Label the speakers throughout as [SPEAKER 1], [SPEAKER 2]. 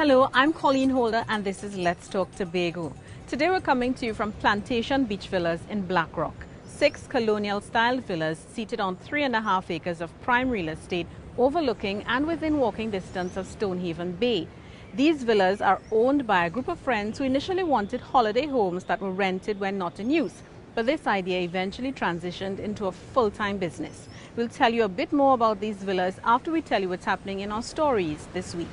[SPEAKER 1] Hello, I'm Colleen Holder and this is Let's Talk Tobago. Today we're coming to you from Plantation Beach Villas in Blackrock. 6 colonial-style villas seated on 3.5 acres of prime real estate overlooking and within walking distance of Stonehaven Bay. These villas are owned by a group of friends who initially wanted holiday homes that were rented when not in use. But this idea eventually transitioned into a full-time business. We'll tell you a bit more about these villas after we tell you what's happening in our stories this week.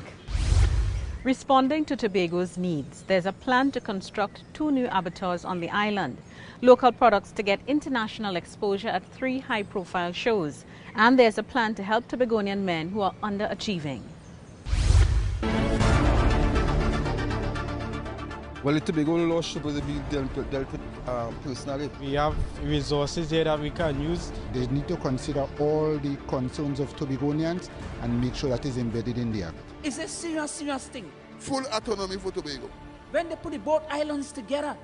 [SPEAKER 1] Responding to Tobago's needs, there's a plan to construct 2 new abattoirs on the island, local products to get international exposure at 3 high-profile shows, and there's a plan to help Tobagonian men who are underachieving.
[SPEAKER 2] Well, the Tobago law should be dealt with personally.
[SPEAKER 3] We have resources here that we can use.
[SPEAKER 4] They need to consider all the concerns of Tobagonians and make sure that is embedded in the act.
[SPEAKER 5] It's a serious thing.
[SPEAKER 6] Full autonomy for Tobago.
[SPEAKER 5] When they put the both islands together,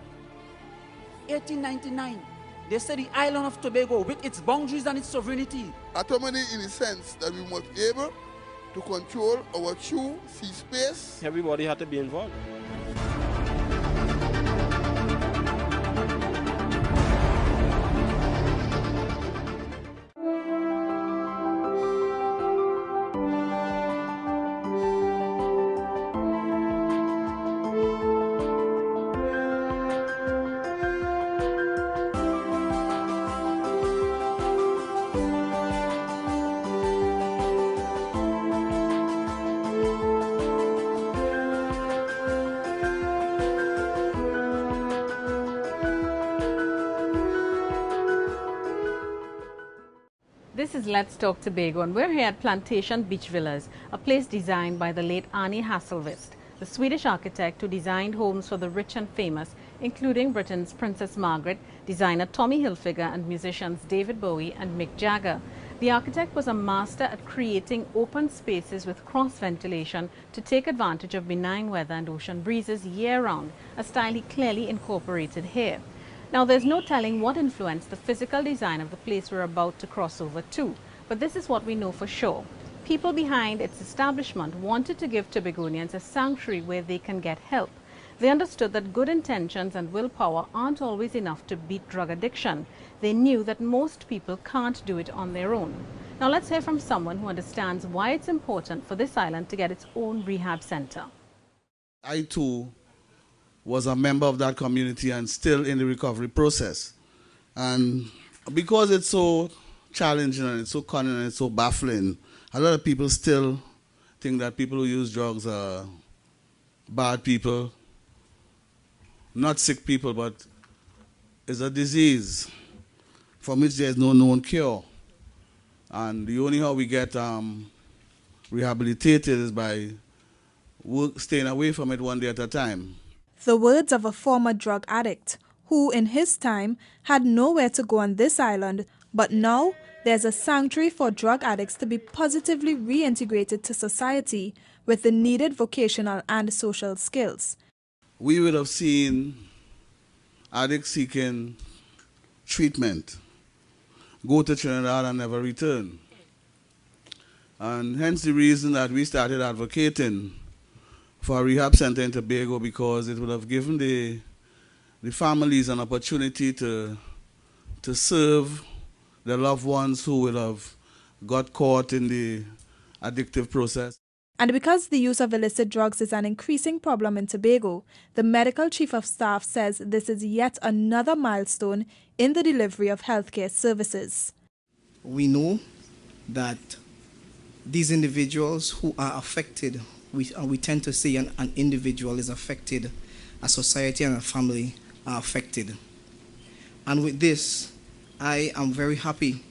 [SPEAKER 5] 1899, they said the island of Tobago with its boundaries and its sovereignty.
[SPEAKER 6] Autonomy in the sense that we must be able to control our true sea space.
[SPEAKER 3] Everybody had to be involved.
[SPEAKER 1] This is Let's Talk Tobago and we're here at Plantation Beach Villas, a place designed by the late Arne Hasselvist, the Swedish architect who designed homes for the rich and famous, including Britain's Princess Margaret, designer Tommy Hilfiger and musicians David Bowie and Mick Jagger. The architect was a master at creating open spaces with cross-ventilation to take advantage of benign weather and ocean breezes year-round, a style he clearly incorporated here. Now, there's no telling what influenced the physical design of the place we're about to cross over to, but this is what we know for sure. People behind its establishment wanted to give Tobagonians a sanctuary where they can get help. They understood that good intentions and willpower aren't always enough to beat drug addiction. They knew that most people can't do it on their own. Now, let's hear from someone who understands why it's important for this island to get its own rehab center.
[SPEAKER 6] I too was a member of that community and still in the recovery process. And because it's so challenging and it's so cunning and it's so baffling, a lot of people still think that people who use drugs are bad people, not sick people, but it's a disease from which there's no known cure. And the only how we get rehabilitated is by staying away from it one day at a time.
[SPEAKER 7] The words of a former drug addict who, in his time, had nowhere to go on this island, but now there's a sanctuary for drug addicts to be positively reintegrated to society with the needed vocational and social skills.
[SPEAKER 6] We would have seen addicts seeking treatment go to Trinidad and never return. And hence the reason that we started advocating for a rehab center in Tobago, because it would have given the families an opportunity to serve their loved ones who would have got caught in the addictive process.
[SPEAKER 7] And because the use of illicit drugs is an increasing problem in Tobago, the medical chief of staff says this is yet another milestone in the delivery of healthcare services.
[SPEAKER 8] We know that these individuals who are affected, we tend to say an individual is affected, a society and a family are affected. And with this, I am very happy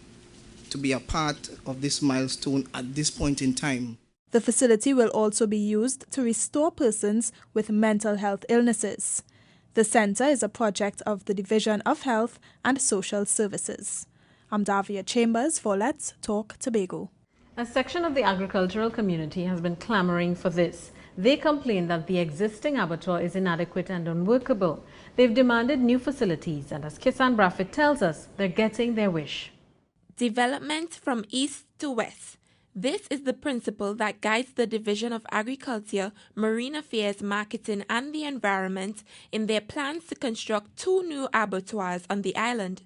[SPEAKER 8] to be a part of this milestone at this point in time.
[SPEAKER 7] The facility will also be used to restore persons with mental health illnesses. The center is a project of the Division of Health and Social Services. I'm Davia Chambers for Let's Talk Tobago.
[SPEAKER 1] A section of the agricultural community has been clamoring for this. They complain that the existing abattoir is inadequate and unworkable. They've demanded new facilities, and as Kisan Braffit tells us, they're getting their wish.
[SPEAKER 9] Development from east to west. This is the principle that guides the Division of Agriculture, Marine Affairs, Marketing and the Environment in their plans to construct 2 new abattoirs on the island.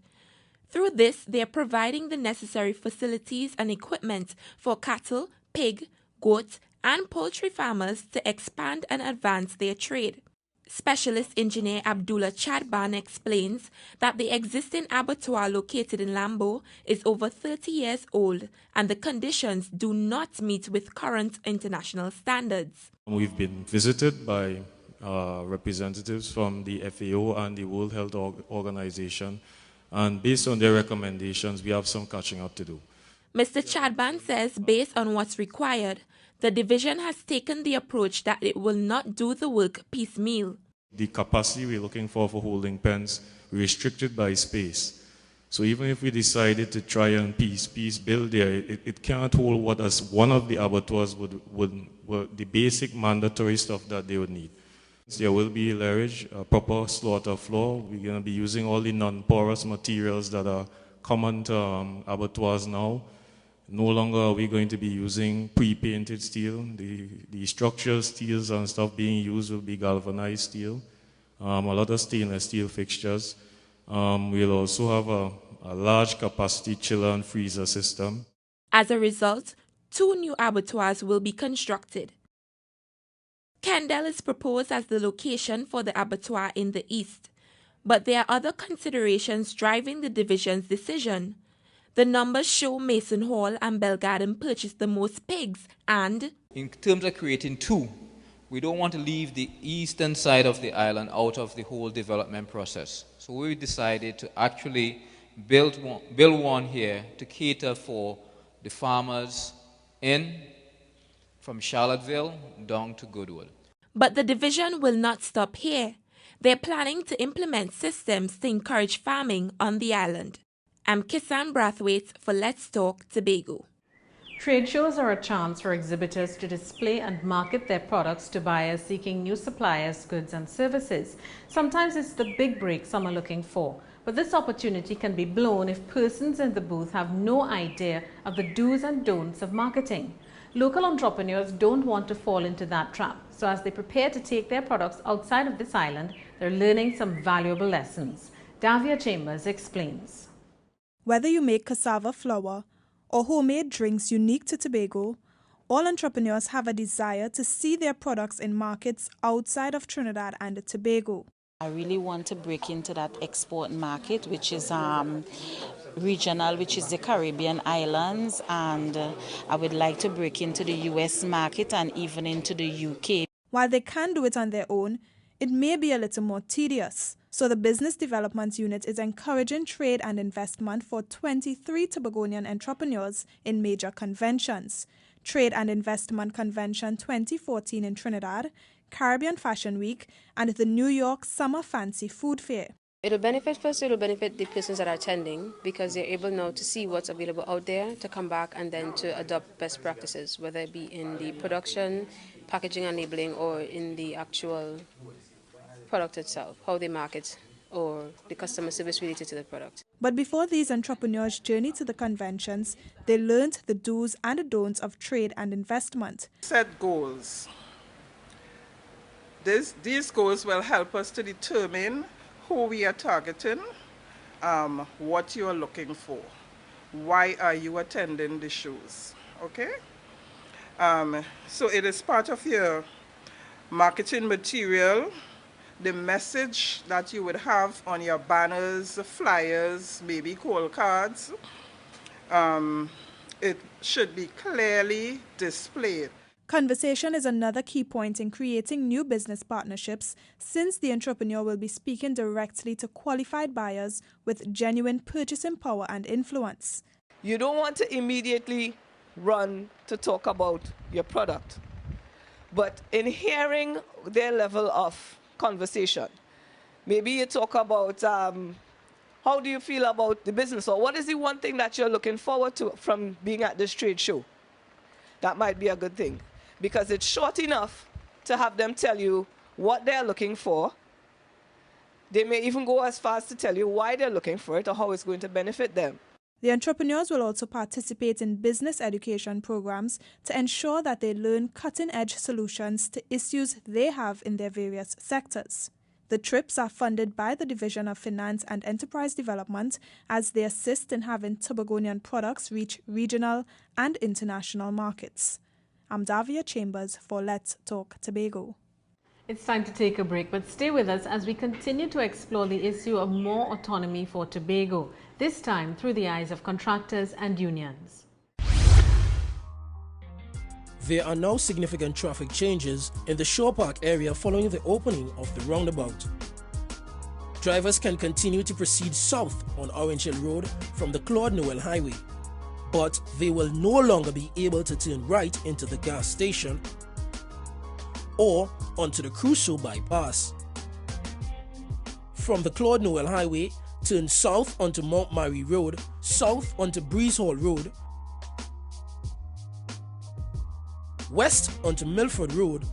[SPEAKER 9] Through this, they are providing the necessary facilities and equipment for cattle, pig, goat, and poultry farmers to expand and advance their trade. Specialist engineer Abdullah Chadban explains that the existing abattoir located in Lambo is over 30 years old and the conditions do not meet with current international standards.
[SPEAKER 10] We've been visited by representatives from the FAO and the World Health Organization, and based on their recommendations, we have some catching up to do.
[SPEAKER 9] Mr. Chadban says based on what's required, the division has taken the approach that it will not do the work piecemeal.
[SPEAKER 10] The capacity we're looking for holding pens, we're restricted by space. So even if we decided to try and piece build there, it can't hold what as one of the abattoirs would the basic mandatory stuff that they would need. There will be layerage, a proper slaughter floor. We're going to be using all the non-porous materials that are common to abattoirs now. No longer are we going to be using pre-painted steel. The structural steels and stuff being used will be galvanized steel. A lot of stainless steel fixtures. We'll also have a large capacity chiller and freezer system.
[SPEAKER 9] As a result, 2 new abattoirs will be constructed. Kendall is proposed as the location for the abattoir in the east, but there are other considerations driving the division's decision. The numbers show Mason Hall and Belgarden purchased the most pigs and,
[SPEAKER 11] in terms of creating 2, we don't want to leave the eastern side of the island out of the whole development process. So we decided to actually build one here to cater for the farmers from Charlottesville down to Goodwood.
[SPEAKER 9] But the division will not stop here. They're planning to implement systems to encourage farming on the island. I'm Kisan Brathwaite for Let's Talk Tobago.
[SPEAKER 1] Trade shows are a chance for exhibitors to display and market their products to buyers seeking new suppliers, goods and services. Sometimes it's the big break some are looking for, but this opportunity can be blown if persons in the booth have no idea of the do's and don'ts of marketing. Local entrepreneurs don't want to fall into that trap, so as they prepare to take their products outside of this island, they're learning some valuable lessons. Davia Chambers explains.
[SPEAKER 7] Whether you make cassava flour or homemade drinks unique to Tobago, all entrepreneurs have a desire to see their products in markets outside of Trinidad and Tobago.
[SPEAKER 12] I really want to break into that export market, which is regional, which is the Caribbean islands, and I would like to break into the US market and even into the UK.
[SPEAKER 7] While they can do it on their own, it may be a little more tedious. So the Business Development Unit is encouraging trade and investment for 23 Tobagonian entrepreneurs in major conventions: Trade and Investment Convention 2014 in Trinidad, Caribbean Fashion Week, and the New York Summer Fancy Food Fair.
[SPEAKER 13] It'll benefit the persons that are attending because they're able now to see what's available out there, to come back and then to adopt best practices, whether it be in the production, packaging and labeling, or in the actual product itself, how they market, or the customer service related to the product.
[SPEAKER 7] But before these entrepreneurs journey to the conventions, they learned the do's and the don'ts of trade and investment.
[SPEAKER 14] Set goals. These goals will help us to determine who we are targeting, what you are looking for, why are you attending the shows, okay? So it is part of your marketing material, the message that you would have on your banners, flyers, maybe call cards. It should be clearly displayed.
[SPEAKER 7] Conversation is another key point in creating new business partnerships, since the entrepreneur will be speaking directly to qualified buyers with genuine purchasing power and influence.
[SPEAKER 15] You don't want to immediately run to talk about your product, but in hearing their level of conversation, maybe you talk about how do you feel about the business, or what is the one thing that you're looking forward to from being at this trade show. That might be a good thing, because it's short enough to have them tell you what they're looking for. They may even go as far as to tell you why they're looking for it or how it's going to benefit them.
[SPEAKER 7] The entrepreneurs will also participate in business education programs to ensure that they learn cutting-edge solutions to issues they have in their various sectors. The trips are funded by the Division of Finance and Enterprise Development as they assist in having Tobagonian products reach regional and international markets. I'm Davia Chambers for Let's Talk Tobago.
[SPEAKER 1] It's time to take a break, but stay with us as we continue to explore the issue of more autonomy for Tobago, this time through the eyes of contractors and unions.
[SPEAKER 16] There are now significant traffic changes in the Shore Park area following the opening of the roundabout. Drivers can continue to proceed south on Orange Hill Road from the Claude Noel Highway, but they will no longer be able to turn right into the gas station or onto the Crusoe bypass. From the Claude Noel Highway, turn south onto Mount Mary Road, south onto Breeze Hall Road, west onto Milford Road,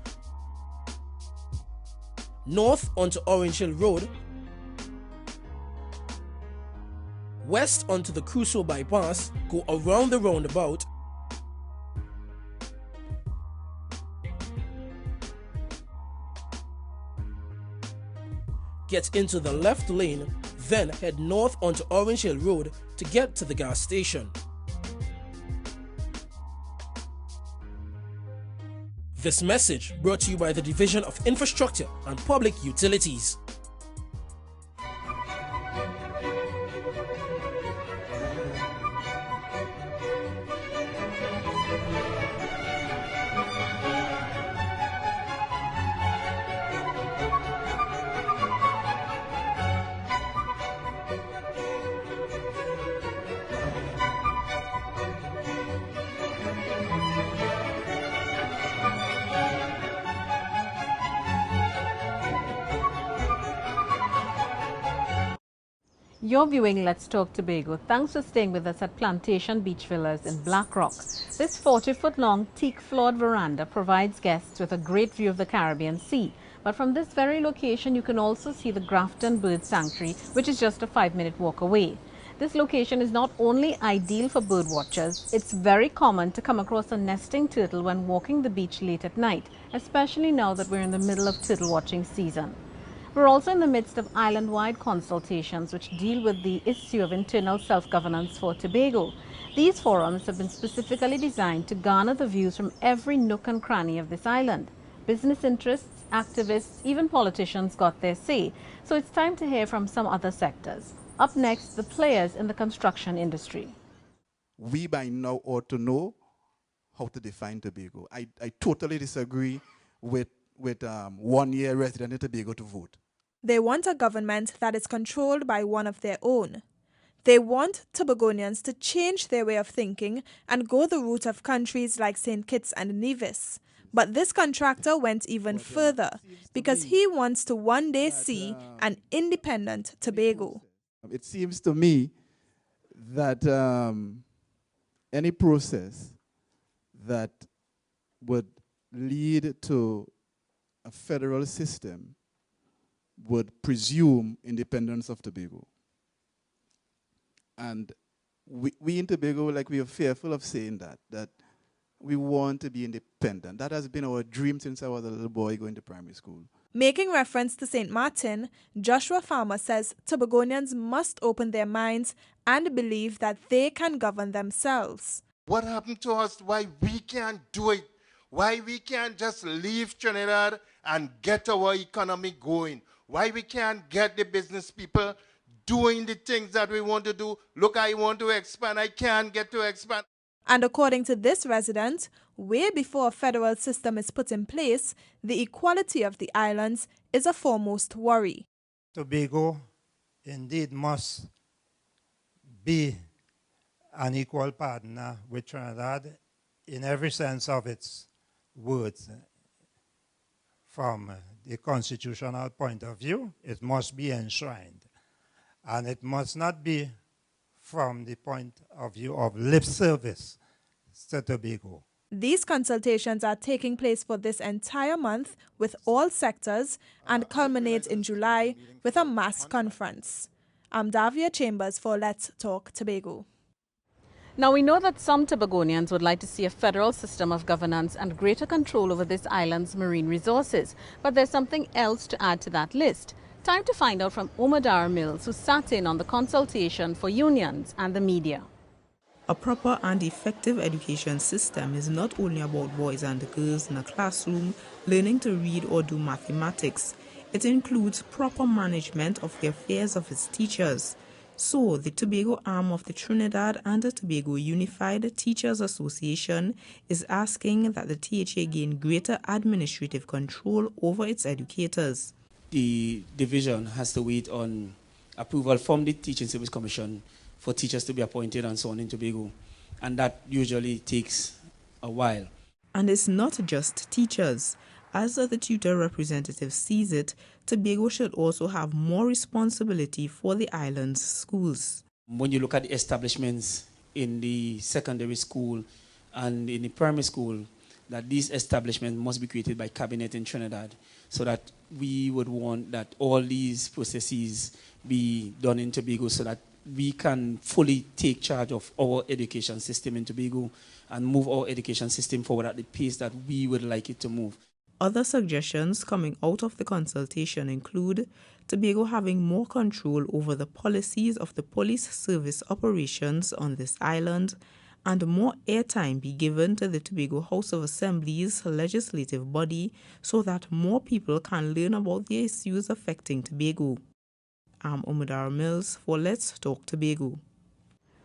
[SPEAKER 16] north onto Orange Hill Road, west onto the Crusoe bypass, go around the roundabout, get into the left lane, then head north onto Orange Hill Road to get to the gas station. This message brought to you by the Division of Infrastructure and Public Utilities.
[SPEAKER 1] You're viewing Let's Talk Tobago. Thanks for staying with us at Plantation Beach Villas in Black Rock. This 40-foot-long teak-floored veranda provides guests with a great view of the Caribbean Sea. But from this very location, you can also see the Grafton Bird Sanctuary, which is just a 5-minute walk away. This location is not only ideal for bird watchers, it's very common to come across a nesting turtle when walking the beach late at night, especially now that we're in the middle of turtle watching season. We're also in the midst of island-wide consultations which deal with the issue of internal self-governance for Tobago. These forums have been specifically designed to garner the views from every nook and cranny of this island. Business interests, activists, even politicians got their say, so it's time to hear from some other sectors. Up next, the players in the construction industry.
[SPEAKER 17] We by now ought to know how to define Tobago. I totally disagree with 1-year resident in Tobago to vote.
[SPEAKER 7] They want a government that is controlled by one of their own. They want Tobagonians to change their way of thinking and go the route of countries like St. Kitts and Nevis. But this contractor went even further because he wants to one day see an independent Tobago.
[SPEAKER 17] It seems to me that any process that would lead to a federal system would presume independence of Tobago. And we in Tobago, like, we are fearful of saying that we want to be independent. That has been our dream since I was a little boy going to primary school.
[SPEAKER 7] Making reference to St. Martin, Joshua Farmer says Tobagonians must open their minds and believe that they can govern themselves.
[SPEAKER 18] What happened to us? Why we can't do it? Why we can't just leave Trinidad and get our economy going? Why we can't get the business people doing the things that we want to do? Look, I want to expand. I can't get to expand.
[SPEAKER 7] And according to this resident, way before a federal system is put in place, the equality of the islands is a foremost worry.
[SPEAKER 19] Tobago indeed must be an equal partner with Trinidad in every sense of its words. From the constitutional point of view, it must be enshrined. And it must not be from the point of view of lip service to Tobago.
[SPEAKER 7] These consultations are taking place for this entire month with all sectors and culminate in July with a mass conference. I'm Davia Chambers for Let's Talk Tobago.
[SPEAKER 1] Now, we know that some Tobagonians would like to see a federal system of governance and greater control over this island's marine resources. But there's something else to add to that list. Time to find out from Omadara Mills, who sat in on the consultation for unions and the media.
[SPEAKER 20] A proper and effective education system is not only about boys and girls in a classroom learning to read or do mathematics. It includes proper management of the affairs of its teachers. So, the Tobago arm of the Trinidad and Tobago Unified Teachers Association is asking that the THA gain greater administrative control over its educators.
[SPEAKER 21] The division has to wait on approval from the Teaching Service Commission for teachers to be appointed and so on in Tobago, and that usually takes a while.
[SPEAKER 20] And it's not just teachers. As the tutor representative sees it, Tobago should also have more responsibility for the island's schools.
[SPEAKER 21] When you look at the establishments in the secondary school and in the primary school, that these establishments must be created by cabinet in Trinidad, so that we would want that all these processes be done in Tobago so that we can fully take charge of our education system in Tobago and move our education system forward at the pace that we would like it to move.
[SPEAKER 20] Other suggestions coming out of the consultation include Tobago having more control over the policies of the police service operations on this island, and more airtime be given to the Tobago House of Assembly's legislative body so that more people can learn about the issues affecting Tobago. I'm Omadara Mills for Let's Talk Tobago.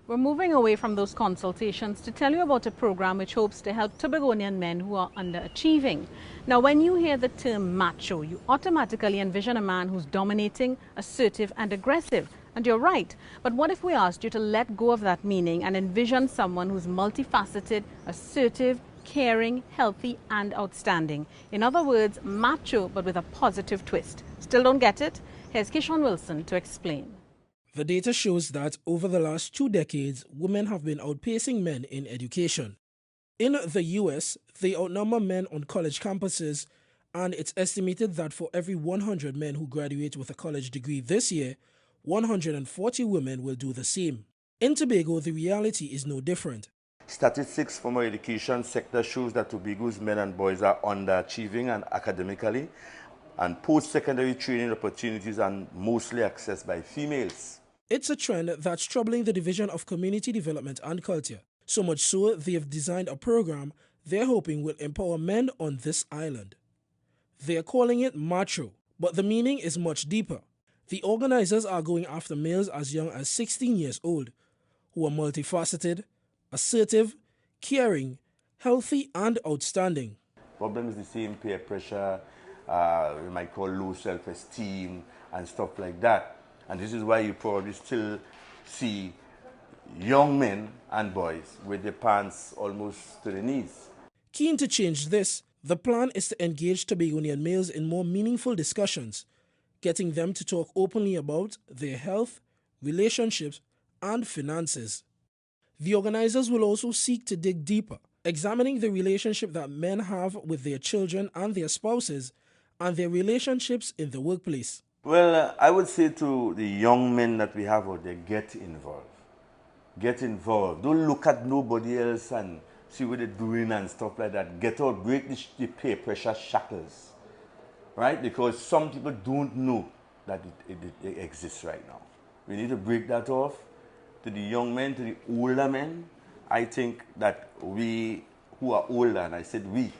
[SPEAKER 1] We're moving away from those consultations to tell you about a program which hopes to help Tobagonian men who are underachieving. Now, when you hear the term macho, you automatically envision a man who's dominating, assertive and aggressive. And you're right. But what if we asked you to let go of that meaning and envision someone who's multifaceted, assertive, caring, healthy and outstanding? In other words, macho but with a positive twist. Still don't get it? Here's Kishon Wilson to explain.
[SPEAKER 16] The data shows that over the last 2 decades, women have been outpacing men in education. In the US, they outnumber men on college campuses, and it's estimated that for every 100 men who graduate with a college degree this year, 140 women will do the same. In Tobago, the reality is no different.
[SPEAKER 22] Statistics from our education sector shows that Tobago's men and boys are underachieving and academically, and post-secondary training opportunities are mostly accessed by females.
[SPEAKER 16] It's a trend that's troubling the Division of Community Development and Culture. So much so, they have designed a program they're hoping will empower men on this island. They're calling it MACHO, but the meaning is much deeper. The organizers are going after males as young as 16 years old, who are multifaceted, assertive, caring, healthy, and outstanding.
[SPEAKER 22] Problem is the same: peer pressure, we might call low self-esteem and stuff like that. And this is why you probably still see young men and boys with their pants almost to the knees.
[SPEAKER 16] Keen to change this, the plan is to engage Tobagonian males in more meaningful discussions, getting them to talk openly about their health, relationships, and finances. The organizers will also seek to dig deeper, examining the relationship that men have with their children and their spouses, and their relationships in the workplace.
[SPEAKER 22] Well, I would say to the young men that we have out there, get involved. Get involved. Don't look at nobody else and see what they're doing and stuff like that. Get out, break the peer pressure shackles, right? Because some people don't know that it exists right now. We need to break that off. To the young men, to the older men, I think that we who are older, and I said we,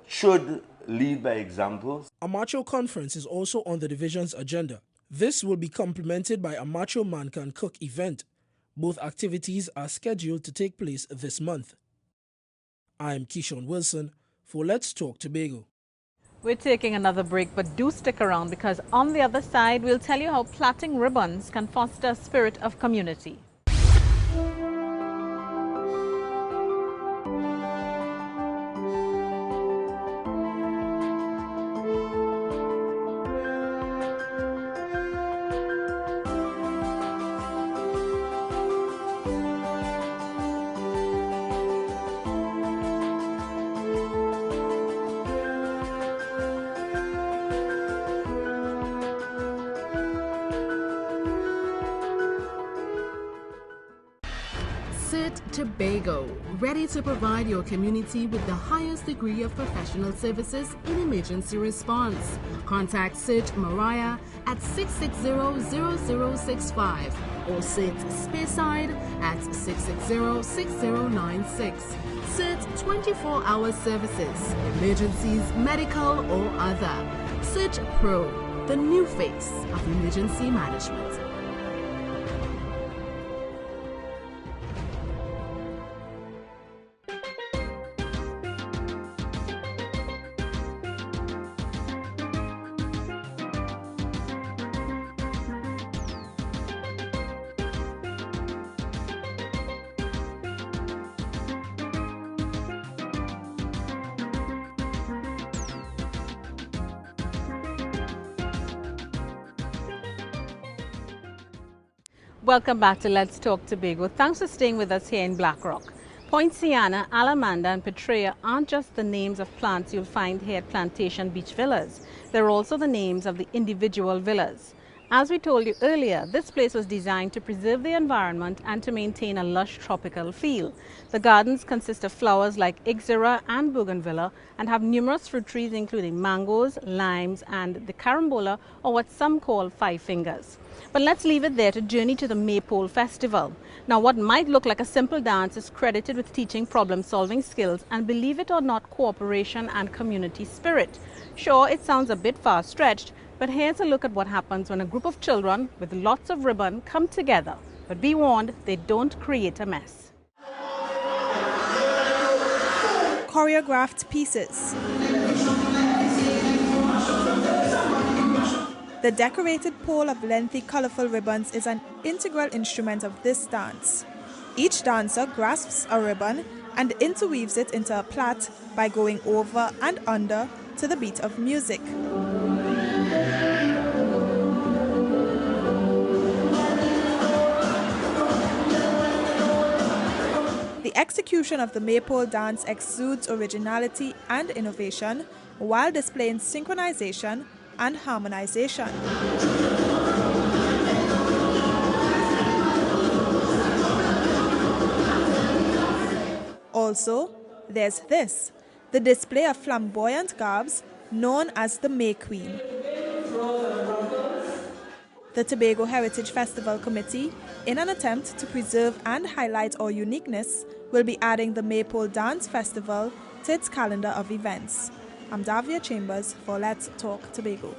[SPEAKER 22] should lead by examples.
[SPEAKER 16] A macho conference is also on the division's agenda. This will be complemented by a Macho Man Can Cook event. Both activities are scheduled to take place this month. I'm Kishon Wilson for Let's Talk Tobago.
[SPEAKER 1] We're taking another break, but do stick around because on the other side, we'll tell you how plaiting ribbons can foster a spirit of community.
[SPEAKER 2] Cert Tobago, ready to provide your community with the highest degree of professional services in emergency response. Contact Cert Mariah at 660-0065 or Cert Speyside at 660-6096. Cert 24-hour services, emergencies, medical or other. Cert Pro, the new face of emergency management.
[SPEAKER 1] Welcome back to Let's Talk Tobago. Thanks for staying with us here in Blackrock. Poinciana, Alamanda and Petrea aren't just the names of plants you'll find here at Plantation Beach Villas. They're also the names of the individual villas. As we told you earlier, this place was designed to preserve the environment and to maintain a lush tropical feel. The gardens consist of flowers like Ixora and Bougainvillea and have numerous fruit trees including mangoes, limes and the carambola, or what some call five fingers. But let's leave it there to journey to the Maypole Festival. Now, what might look like a simple dance is credited with teaching problem-solving skills and, believe it or not, cooperation and community spirit. Sure, it sounds a bit far-stretched, but here's a look at what happens when a group of children with lots of ribbon come together. But be warned, they don't create a mess.
[SPEAKER 7] Choreographed pieces. The decorated pole of lengthy, colorful ribbons is an integral instrument of this dance. Each dancer grasps a ribbon and interweaves it into a plait by going over and under to the beat of music. The execution of the Maypole dance exudes originality and innovation while displaying synchronization and harmonization. Also, there's this, the display of flamboyant garbs known as the May Queen. The Tobago Heritage Festival Committee, in an attempt to preserve and highlight our uniqueness, will be adding the Maypole Dance Festival to its calendar of events. I'm Davia Chambers for Let's Talk Tobago.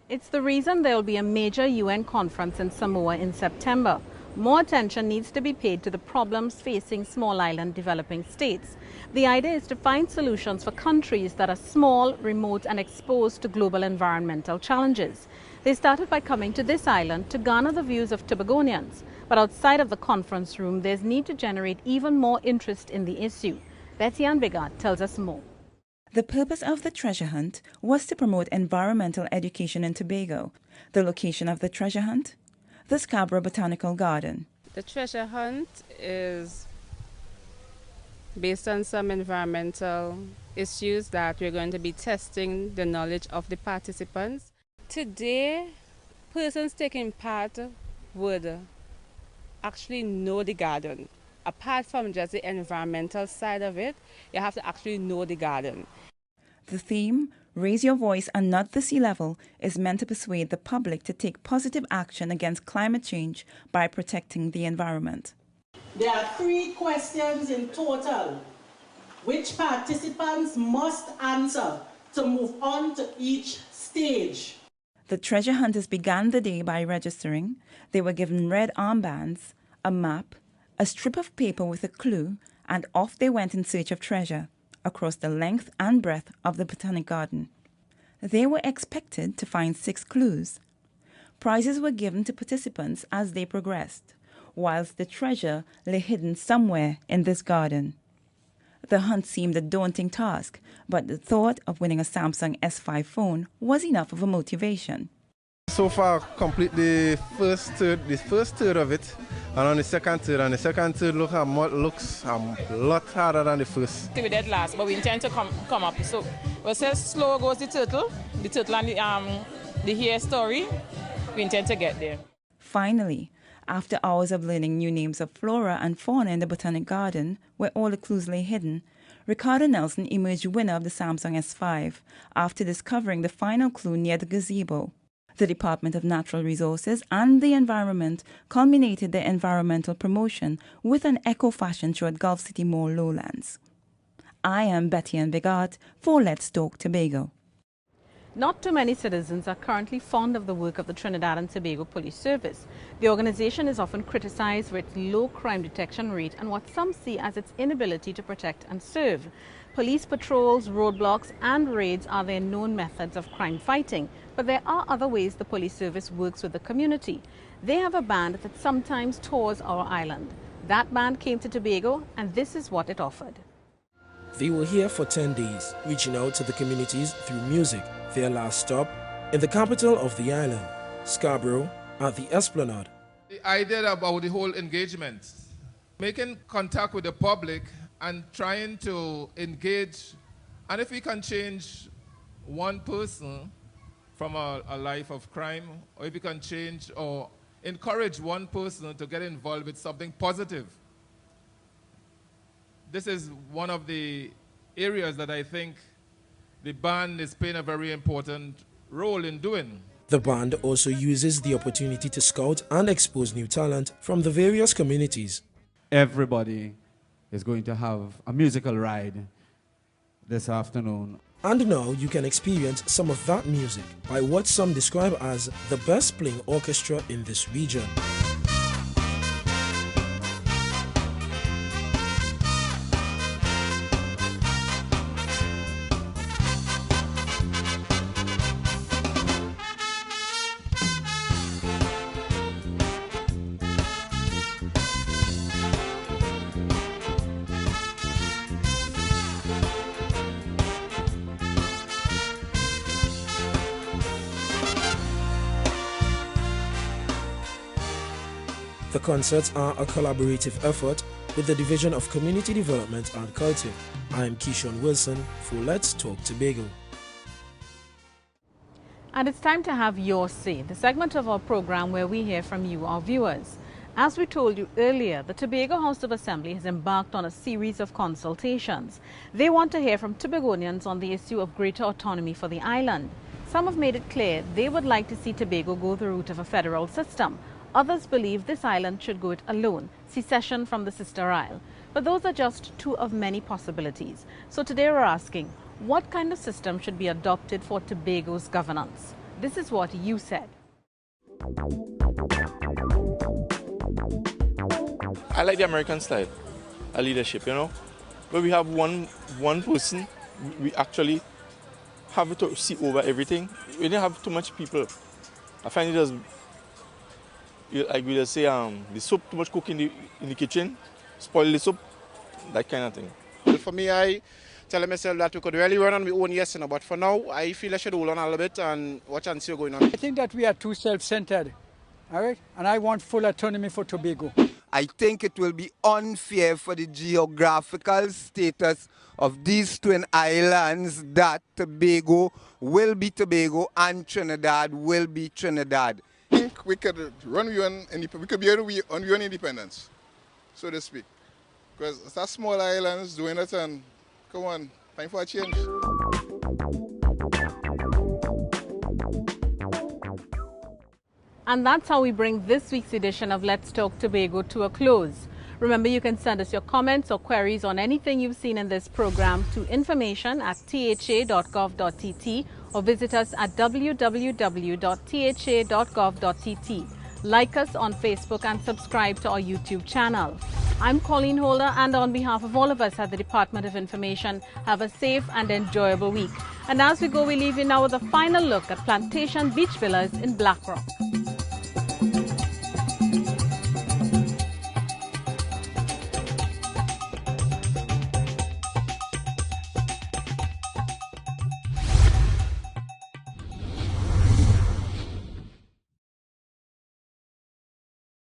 [SPEAKER 1] It's the reason there will be a major UN conference in Samoa in September. More attention needs to be paid to the problems facing small island developing states. The idea is to find solutions for countries that are small, remote and exposed to global environmental challenges. They started by coming to this island to garner the views of Tobagonians. But outside of the conference room, there's need to generate even more interest in the issue. Betty Ann Bigard tells us more.
[SPEAKER 4] The purpose of the treasure hunt was to promote environmental education in Tobago. The location of the treasure hunt? The Scarborough Botanical Garden.
[SPEAKER 23] The treasure hunt is based on some environmental issues that we're going to be testing the knowledge of the participants. Today, persons taking part would actually know the garden. Apart from just the environmental side of it, you have to actually know the garden.
[SPEAKER 4] The theme, Raise Your Voice and Not the Sea Level, is meant to persuade the public to take positive action against climate change by protecting the environment.
[SPEAKER 24] There are 3 questions in total, which participants must answer to move on to each stage.
[SPEAKER 4] The treasure hunters began the day by registering. They were given red armbands, a map, a strip of paper with a clue, and off they went in search of treasure across the length and breadth of the Botanic Garden. They were expected to find 6 clues. Prizes were given to participants as they progressed, whilst the treasure lay hidden somewhere in this garden. The hunt seemed a daunting task, but the thought of winning a Samsung S5 phone was enough of a motivation.
[SPEAKER 3] So far, complete the first third of it, and on the second third looks a lot harder than the first.
[SPEAKER 25] We did last, but we intend to come up. So we'll say slow goes the turtle and the hair story. We intend to get there.
[SPEAKER 4] Finally, After hours of learning new names of flora and fauna in the Botanic Garden, where all the clues lay hidden, Ricardo Nelson emerged winner of the Samsung S5 after discovering the final clue near the gazebo. The Department of Natural Resources and the Environment culminated their environmental promotion with an eco-fashion show at Gulf City Mall Lowlands. I am Betty Ann Bigart for Let's Talk Tobago.
[SPEAKER 1] Not too many citizens are currently fond of the work of the Trinidad and Tobago Police Service. The organization is often criticized for its low crime detection rate and what some see as its inability to protect and serve. Police patrols, roadblocks and raids are their known methods of crime fighting, but there are other ways the police service works with the community. They have a band that sometimes tours our island. That band came to Tobago and this is what it offered.
[SPEAKER 16] They were here for 10 days, reaching out to the communities through music. Their last stop in the capital of the island, Scarborough, at the Esplanade.
[SPEAKER 5] The idea about the whole engagement, making contact with the public and trying to engage, and if we can change one person from a life of crime, or if we can change or encourage one person to get involved with something positive. This is one of the areas that I think the band is playing a very important role in doing.
[SPEAKER 16] The band also uses the opportunity to scout and expose new talent from the various communities.
[SPEAKER 6] Everybody is going to have a musical ride this afternoon.
[SPEAKER 16] And now you can experience some of that music by what some describe as the best playing orchestra in this region. The concerts are a collaborative effort with the Division of Community Development and Culture. I am Keishon Wilson for Let's Talk Tobago.
[SPEAKER 1] And it's time to have your say, the segment of our program where we hear from you, our viewers. As we told you earlier, the Tobago House of Assembly has embarked on a series of consultations. They want to hear from Tobagonians on the issue of greater autonomy for the island. Some have made it clear they would like to see Tobago go the route of a federal system. Others believe this island should go it alone, secession from the sister isle. But those are just two of many possibilities. So today we're asking, what kind of system should be adopted for Tobago's governance? This is what you said.
[SPEAKER 8] I like the American style, a leadership, you know, where we have one person, we actually have to see over everything. We didn't have too much people. I find it as like we just say, the soup too much cook in the kitchen, spoil the soup, that kind of thing.
[SPEAKER 10] Well, for me, I tell myself that we could really run on my own, yes, but for now, I feel I should hold on a little bit and watch and see what's going on.
[SPEAKER 11] I think that we are too self-centered, all right? And I want full autonomy for Tobago.
[SPEAKER 26] I think it will be unfair for the geographical status of these twin islands that Tobago will be Tobago and Trinidad will be Trinidad.
[SPEAKER 27] I think we could run we could be on our own independence, so to speak. Because it's a small islands doing it, and come on, time for a change.
[SPEAKER 1] And that's how we bring this week's edition of Let's Talk Tobago to a close. Remember, you can send us your comments or queries on anything you've seen in this program to information@tha.gov.tt or visit us at www.tha.gov.tt. Like us on Facebook and subscribe to our YouTube channel. I'm Colleen Holder, and on behalf of all of us at the Department of Information, have a safe and enjoyable week. And as we go, we leave you now with a final look at Plantation Beach Villas in Black Rock.